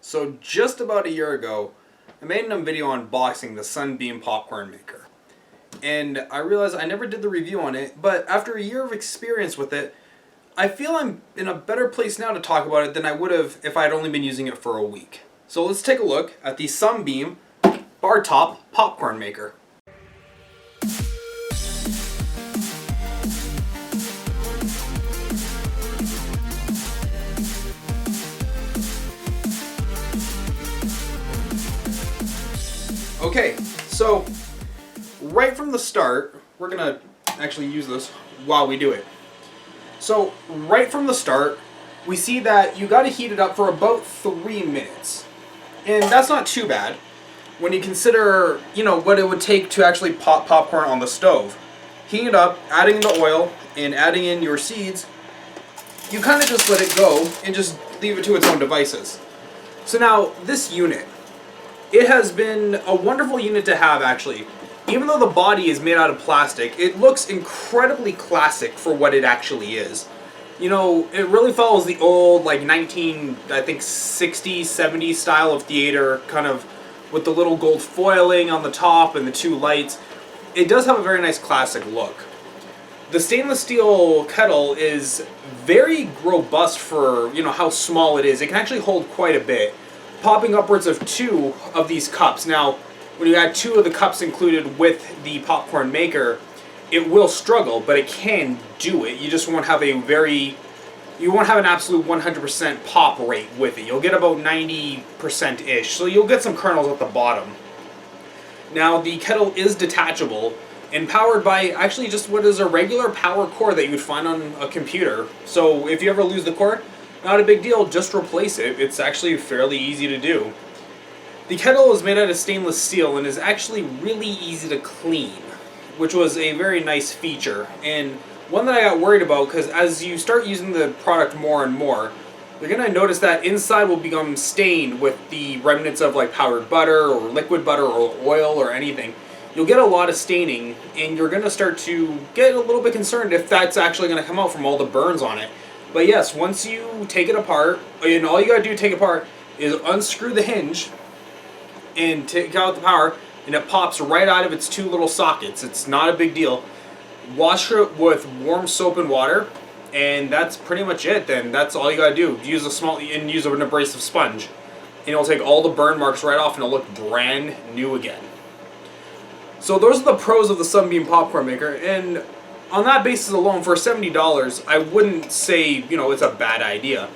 So just about a year ago, I made a video unboxing the Sunbeam popcorn maker. And I realized I never did the review on it, but after a year of experience with it, I feel I'm in a better place now to talk about it than I would have if I had only been using it for a week. So let's take a look at the Sunbeam bar top popcorn maker. Okay, so right from the start, we're gonna actually use this while we do it. So right from the start, we see that you gotta heat it up for about 3 minutes. And that's not too bad when you consider, what it would take to actually pop popcorn on the stove. Heating it up, adding in the oil, and adding in your seeds, you kind of just let it go and just leave it to its own devices. So now, this unit, it has been a wonderful unit to have, actually. Even though the body is made out of plastic, it looks incredibly classic for what it actually is. It really follows the old, 60s, 70s style of theater, kind of with the little gold foiling on the top and the 2 lights. It does have a very nice classic look. The stainless steel kettle is very robust for, how small it is. It can actually hold quite a bit, popping upwards of 2 of these cups. Now, when you add 2 of the cups included with the popcorn maker, it will struggle, but it can do it. You just won't have an absolute 100% pop rate with it. You'll get about 90%-ish, so you'll get some kernels at the bottom. Now, the kettle is detachable and powered by actually just what is a regular power cord that you would find on a computer. So if you ever lose the cord, not a big deal, just replace it. It's actually fairly easy to do. The kettle is made out of stainless steel and is actually really easy to clean, which was a very nice feature, and one that I got worried about because as you start using the product more and more, you're going to notice that inside will become stained with the remnants of powdered butter or liquid butter or oil or anything. You'll get a lot of staining, and you're going to start to get a little bit concerned if that's actually going to come out from all the burns on it. But yes, once you take it apart, and all you got to do to take it apart is unscrew the hinge and take out the power, and it pops right out of its 2 little sockets. It's not a big deal. Wash it with warm soap and water, and that's pretty much it then. That's all you gotta do. Use an abrasive sponge, and it'll take all the burn marks right off and it'll look brand new again. So those are the pros of the Sunbeam popcorn maker, and on that basis alone, for $70, I wouldn't say, it's a bad idea.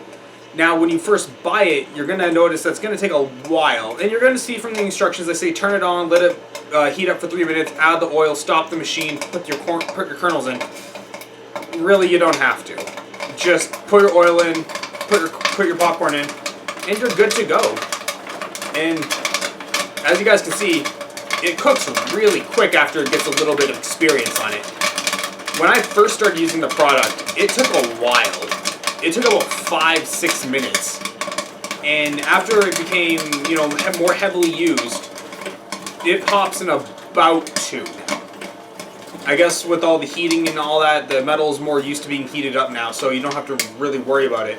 Now, when you first buy it, you're going to notice that it's going to take a while. And you're going to see from the instructions, they say turn it on, let it heat up for 3 minutes, add the oil, stop the machine, put your kernels in. Really, you don't have to. Just put your oil in, put your popcorn in, and you're good to go. And as you guys can see, it cooks really quick after it gets a little bit of experience on it. When I first started using the product, it took a while. It took about 5-6 minutes, and after it became, more heavily used, it pops in about 2. I guess with all the heating and all that, the metal is more used to being heated up now, so you don't have to really worry about it.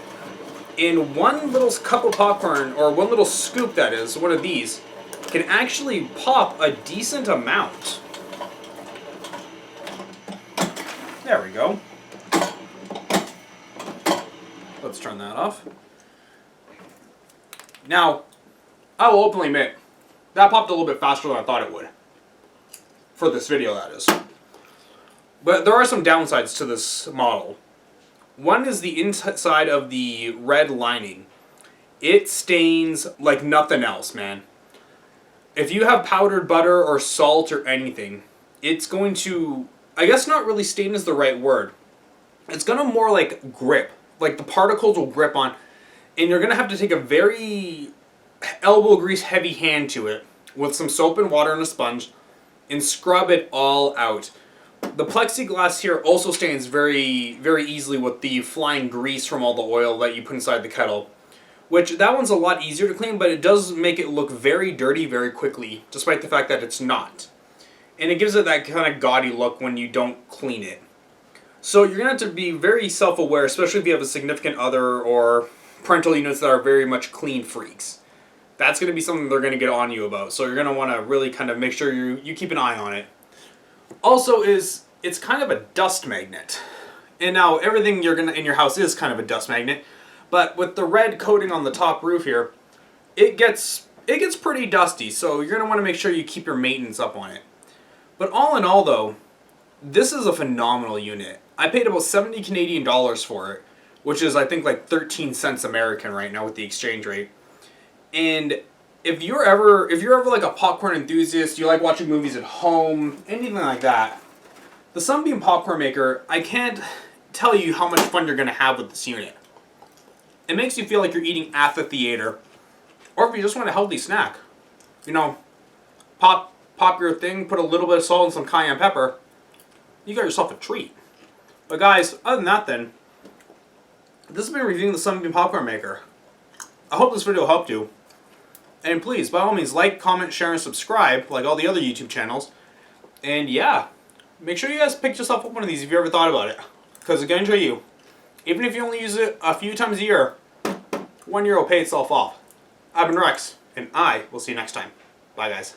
In one little cup of popcorn, or one little scoop that is, one of these, can actually pop a decent amount. There we go. Let's turn that off. Now, I will openly admit, that popped a little bit faster than I thought it would. For this video, that is. But there are some downsides to this model. One is the inside of the red lining. It stains like nothing else, man. If you have powdered butter or salt or anything, it's going to, I guess not really stain is the right word. It's going to more grip. The particles will grip on, and you're going to have to take a very elbow grease heavy hand to it with some soap and water and a sponge and scrub it all out. The plexiglass here also stains very, very easily with the flying grease from all the oil that you put inside the kettle, which that one's a lot easier to clean, but it does make it look very dirty very quickly, despite the fact that it's not. And it gives it that kind of gaudy look when you don't clean it. So you're going to have to be very self-aware, especially if you have a significant other or parental units that are very much clean freaks. that's going to be something they're going to get on you about. So you're going to want to really kind of make sure you keep an eye on it. Also it's kind of a dust magnet. And now everything you're going to in your house is kind of a dust magnet, but with the red coating on the top roof here, it gets pretty dusty. So you're going to want to make sure you keep your maintenance up on it. But all in all though, this is a phenomenal unit. I paid about 70 Canadian dollars for it, which is I think like 13 cents American right now with the exchange rate. And if you're ever like a popcorn enthusiast, you like watching movies at home, anything like that, the Sunbeam popcorn maker, I can't tell you how much fun you're going to have with this unit. It makes you feel like you're eating at the theater, or if you just want a healthy snack. You know, pop your thing, put a little bit of salt and some cayenne pepper, you got yourself a treat. But guys, other than that then, this has been reviewing the Sunbeam popcorn maker. I hope this video helped you. And please, by all means, like, comment, share, and subscribe, like all the other YouTube channels. And yeah, make sure you guys pick yourself up one of these if you ever thought about it. Because I guarantee you, even if you only use it a few times a year, 1 year will pay itself off. I've been Rex, and I will see you next time. Bye guys.